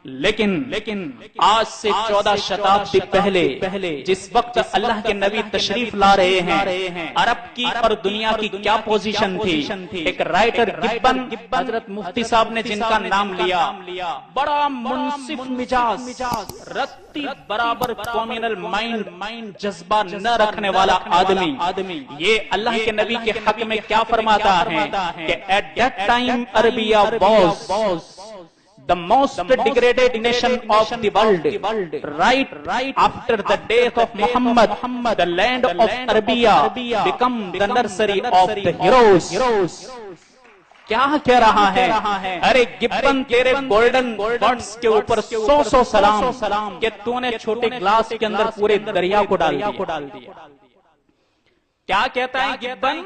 لیکن آج سے 14 شتابدی پہلے جس وقت اللہ کے نبی تشریف لا رہے ہیں، عرب کی اور دنیا کی کیا پوزیشن تھی؟ ایک رائٹر گبن، حضرت مفتی صاحب نے جن کا نام لیا، بڑا منصف مزاج، رتی برابر کمیونل مائنڈ جذبہ نہ رکھنے والا آدمی، یہ اللہ کے نبی کے حق میں کیا فرماتا ہے کہ at that time Arabia was the most degraded nation of the world. Right after the death of Muhammad, the land of Arabia become the nursery of the heroes. کیا کہہ رہا ہے؟ ارے گبن تیرے گولڈن ورڈز کے اوپر 100 سلام کہ تو نے چھوٹے گلاس کے اندر پورے دریا کو ڈال دیا۔ کیا کہتا ہے گبن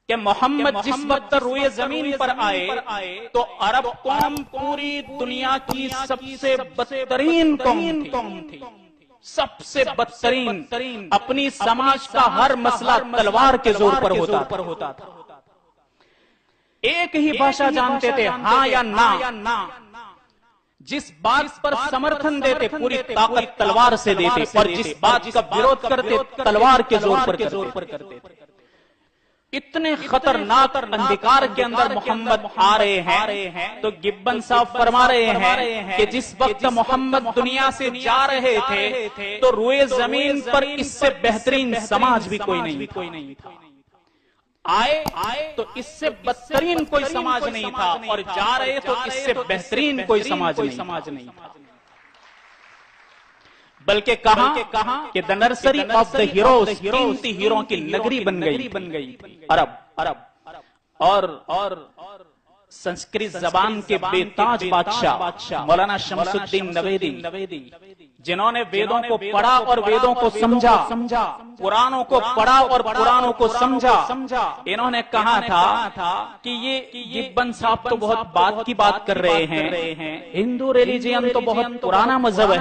کہ محمد جس وقت روئے زمین پر آئے تو عرب قوم پوری دنیا کی سب سے بدترین قوم تھی، سب سے بدترین، اپنی سماج کا ہر مسئلہ تلوار کے زور پر ہوتا تھا، ایک ہی بھاشا جانتے تھے، ہاں یا نا، جس بات پر سمرتھن دیتے پوری طاقت تلوار سے دیتے، اور جس بات کا وروਧ کرتے تلوار کے زور پر کرتے تھے۔ اتنے خطرناک اندھکار کے اندر محمد آ رہے ہیں تو گبن صاحب فرما رہے ہیں کہ جس وقت محمد دنیا سے جا رہے تھے تو روئے زمین پر اس سے بہترین سماج بھی کوئی نہیں تھا، آئے تو اس سے بدترین کوئی سماج نہیں تھا، اور جا رہے تو اس سے بہترین کوئی سماج نہیں تھا، بلکہ کہا کہ the nursery of the heroes، قیمتی ہیروں کی نگری بن گئی عرب، اور سنسکرت زبان کے بے تاج بادشاہ مولانا شمس الدین نویدی، جنہوں نے ویدوں کو پڑھا اور ویدوں کو سمجھا، قرآنوں کو پڑھا اور قرآنوں کو سمجھا، انہوں نے کہا تھا کہ یہ گبن صاحب تو بہت بات کی بات کر رہے ہیں، ہندو ریلیجین تو بہت پرانا مذہب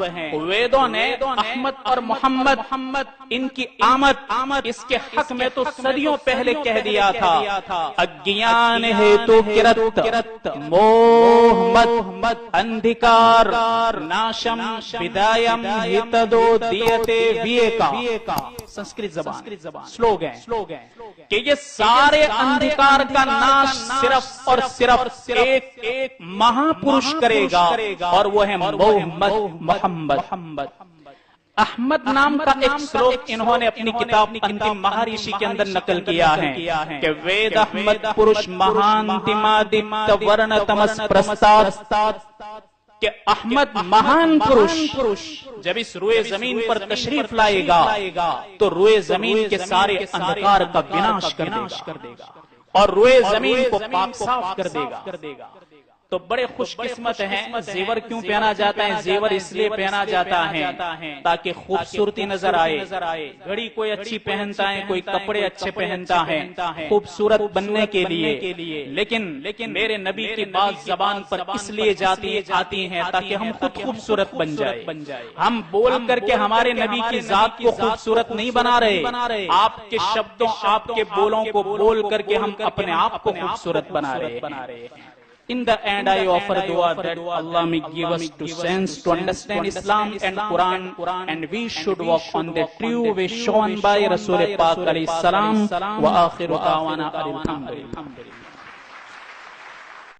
ہے، ویدوں نے احمد اور محمد ان کی آمد اس کے حق میں تو صدیوں پہلے کہہ دیا تھا، اگیان ہیتو کرت موہ اندھکار ناشم بدایم ہتدو دیتے ویکا، سنسکرت زبان سلوگ ہے کہ یہ سارے اندھکار کا ناش صرف اور صرف ایک مہاپرش کرے گا، اور وہ ہے محمد۔ احمد نام کا ایک سلوک انہوں نے اپنی کتاب انتم مہارشی کے اندر نقل کیا ہے کہ وید احمد پرش مہانتمادت ورن تمس پرستاد، کہ احمد مہان پرش جب اس روئے زمین پر تشریف لائے گا تو روئے زمین کے سارے اندھکار کا وناش کر دے گا اور روئے زمین کو پاک صاف کر دے گا۔ تو بڑے خوش قسمت ہیں۔ زیور کیوں پہنا جاتا ہے؟ زیور اس لیے پہنا جاتا ہے تاکہ خوبصورتی نظر آئے، گھڑی کوئی اچھی پہنتا ہے، کوئی کپڑے اچھے پہنتا ہے خوبصورت بننے کے لیے، لیکن میرے نبی کی بات زبان پر اس لیے آتی ہیں تاکہ ہم خود خوبصورت بن جائے۔ ہم بول کر کے ہمارے نبی کی ذات کو خوبصورت نہیں بنا رہے، آپ کے شبدوں، آپ کے بولوں کو بول کر کے ہم اپنے آپ کو خوبصورت بنا رہے ہیں۔ In the end, I offer dua that Allah may give us to sense to understand Islam and Quran, and we should walk on the true way shown by Rasul Pak alayhi salam. Wa akhiru da'wana alhamdulillah.